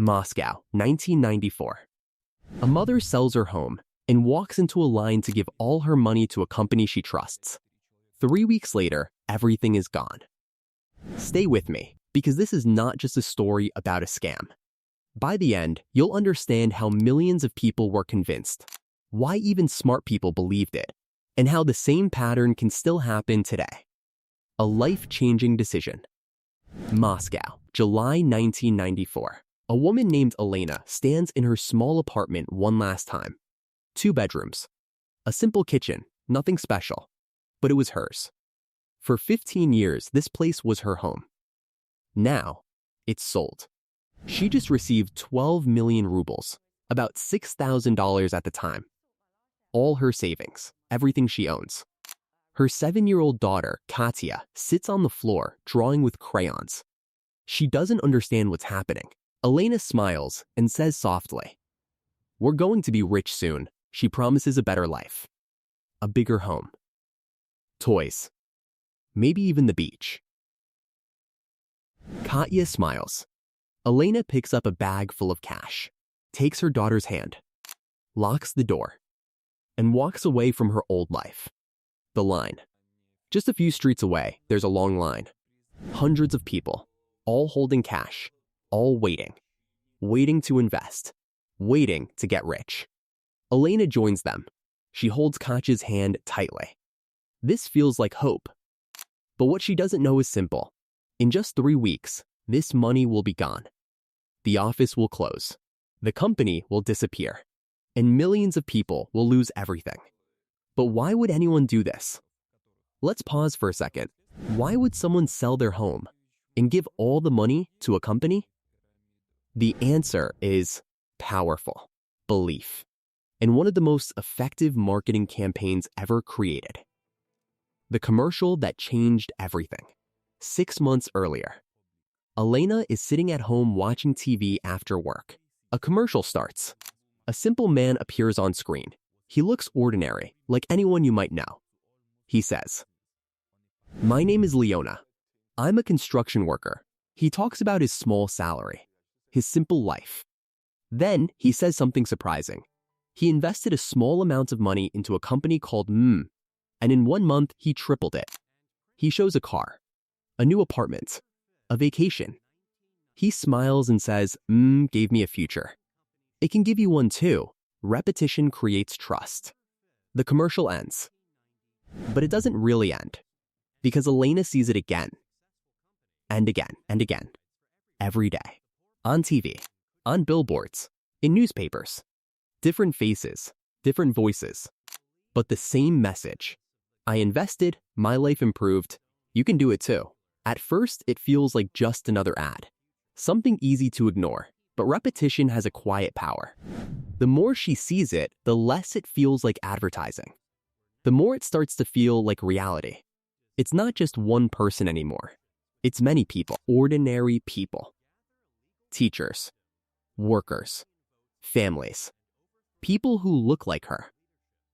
Moscow, 1994. A mother sells her home and walks into a line to give all her money to a company she trusts. 3 weeks later, everything is gone. Stay with me, because this is not just a story about a scam. By the end, you'll understand how millions of people were convinced, why even smart people believed it, and how the same pattern can still happen today. A life-changing decision. Moscow, July 1994. A woman named Elena stands in her small apartment one last time. 2 bedrooms. A simple kitchen, nothing special. But it was hers. For 15 years, this place was her home. Now, it's sold. She just received 12 million rubles, about $6,000 at the time. All her savings, everything she owns. Her 7-year-old daughter, Katya, sits on the floor drawing with crayons. She doesn't understand what's happening. Elena smiles and says softly, "We're going to be rich soon." She promises a better life. A bigger home. Toys. Maybe even the beach. Katya smiles. Elena picks up a bag full of cash, takes her daughter's hand, locks the door, and walks away from her old life. The line. Just a few streets away, there's a long line. Hundreds of people, all holding cash, all waiting. Waiting to invest. Waiting to get rich. Elena joins them. She holds Katya's hand tightly. This feels like hope. But what she doesn't know is simple. In just 3 weeks, this money will be gone. The office will close. The company will disappear. And millions of people will lose everything. But why would anyone do this? Let's pause for a second. Why would someone sell their home and give all the money to a company? The answer is powerful belief, and one of the most effective marketing campaigns ever created. The commercial that changed everything. 6 months earlier, Elena is sitting at home watching TV after work. A commercial starts. A simple man appears on screen. He looks ordinary, like anyone you might know. He says, "My name is Leona. I'm a construction worker." He talks about his small salary, his simple life. Then he says something surprising. He invested a small amount of money into a company called MMM, and in 1 month he tripled it. He shows a car, a new apartment, a vacation. He smiles and says, "MMM gave me a future." It can give you one too. Repetition creates trust. The commercial ends. But it doesn't really end, because Elena sees it again, and again, and again, every day, on TV, on billboards, in newspapers, different faces, different voices, but the same message. I invested, my life improved, you can do it too. At first, it feels like just another ad, something easy to ignore, but repetition has a quiet power. The more she sees it, the less it feels like advertising. The more it starts to feel like reality. It's not just one person anymore. It's many people, ordinary people. Teachers, workers, families, people who look like her.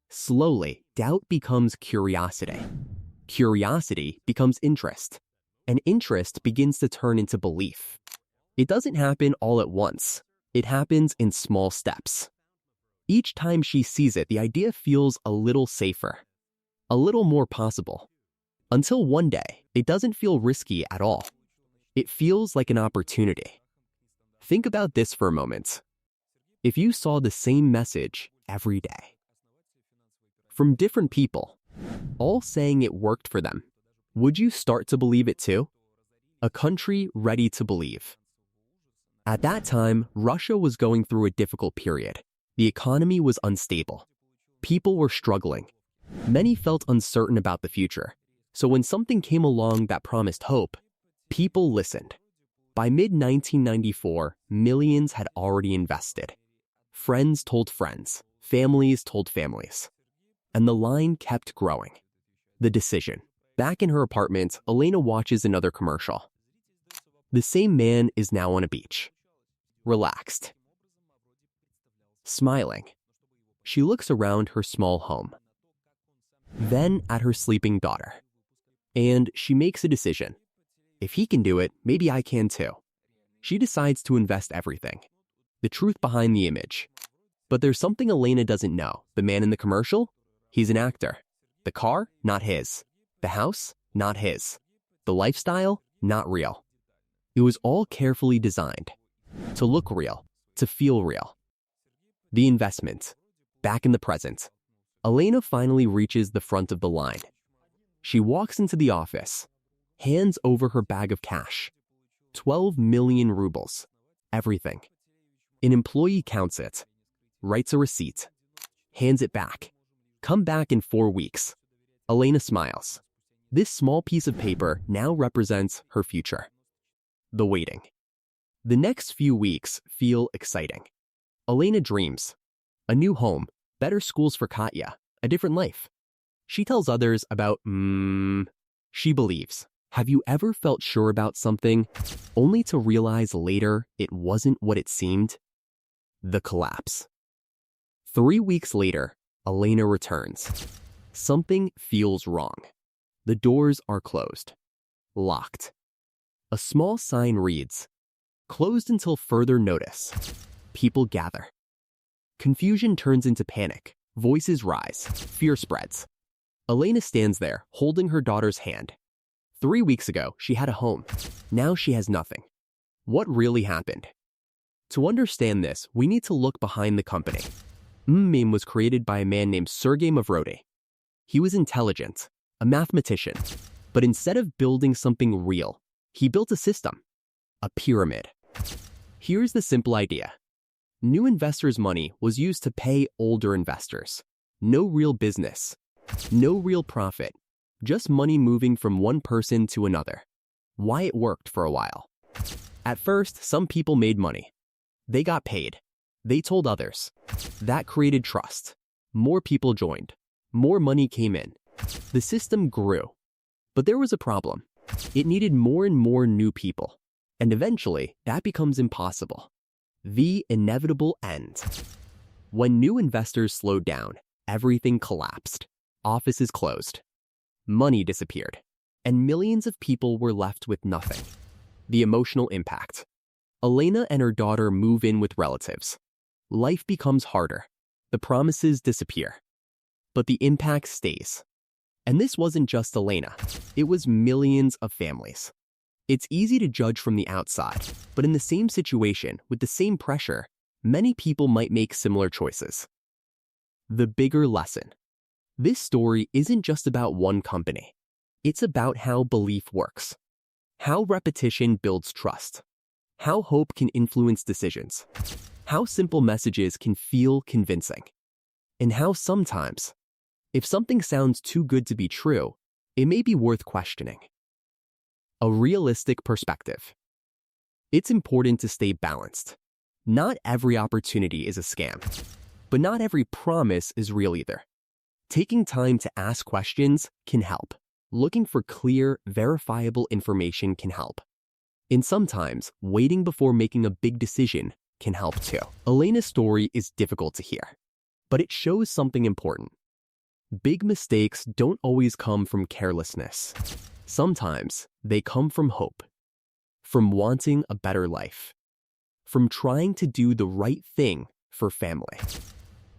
Slowly, doubt becomes curiosity. Curiosity becomes interest, and interest begins to turn into belief. It doesn't happen all at once. It happens in small steps. Each time she sees it, the idea feels a little safer, a little more possible. Until one day, it doesn't feel risky at all. It feels like an opportunity. Think about this for a moment. If you saw the same message every day, from different people, all saying it worked for them, would you start to believe it too? A country ready to believe. At that time, Russia was going through a difficult period. The economy was unstable. People were struggling. Many felt uncertain about the future. So when something came along that promised hope, people listened. By mid-1994, millions had already invested. Friends told friends, families told families. And the line kept growing. The decision. Back in her apartment, Elena watches another commercial. The same man is now on a beach. Relaxed. Smiling. She looks around her small home. Then at her sleeping daughter. And she makes a decision. If he can do it, maybe I can too. She decides to invest everything. the truth behind the image. But there's something Elena doesn't know. The man in the commercial? He's an actor. The car? Not his. The house? Not his. The lifestyle? Not real. It was all carefully designed to look real, to feel real. The investment. Back in the present. Elena finally reaches the front of the line. She walks into the office, hands over her bag of cash. 12 million rubles. Everything. An employee counts it, writes a receipt, hands it back. Come back in 4 weeks. Elena smiles. This small piece of paper now represents her future. The waiting. The next few weeks feel exciting. Elena dreams. A new home, better schools for Katya, a different life. She tells others about, she believes. Have you ever felt sure about something, only to realize later it wasn't what it seemed? The collapse. 3 weeks later, Elena returns. Something feels wrong. The doors are closed. Locked. A small sign reads, "Closed until further notice." People gather. Confusion turns into panic. Voices rise. Fear spreads. Elena stands there, holding her daughter's hand. 3 weeks ago, she had a home. Now she has nothing. What really happened? To understand this, we need to look behind the company. MMM was created by a man named Sergei Mavrodi. He was intelligent, a mathematician, but instead of building something real, he built a system, a pyramid. Here's the simple idea. New investors' money was used to pay older investors. No real business, no real profit, just money moving from one person to another. Why it worked for a while. At first, some people made money. They got paid. They told others. That created trust. More people joined. More money came in. The system grew. But there was a problem. It needed more and more new people. And eventually, that becomes impossible. The inevitable end. When new investors slowed down, everything collapsed. Offices closed. Money disappeared. And millions of people were left with nothing. The emotional impact. Elena and her daughter move in with relatives. Life becomes harder. The promises disappear. But the impact stays. And this wasn't just Elena. It was millions of families. It's easy to judge from the outside, but in the same situation, with the same pressure, many people might make similar choices. The bigger lesson. This story isn't just about one company. It's about how belief works. How repetition builds trust. How hope can influence decisions. How simple messages can feel convincing. And how sometimes, if something sounds too good to be true, it may be worth questioning. A realistic perspective. It's important to stay balanced. Not every opportunity is a scam, but not every promise is real either. Taking time to ask questions can help. Looking for clear, verifiable information can help. And sometimes, waiting before making a big decision can help too. Elena's story is difficult to hear, but it shows something important. Big mistakes don't always come from carelessness. Sometimes they come from hope, from wanting a better life, from trying to do the right thing for family.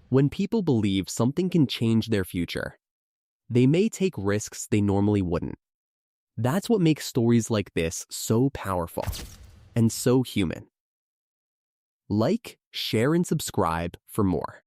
When people believe something can change their future, they may take risks they normally wouldn't. That's what makes stories like this so powerful and so human. Like, share, and subscribe for more.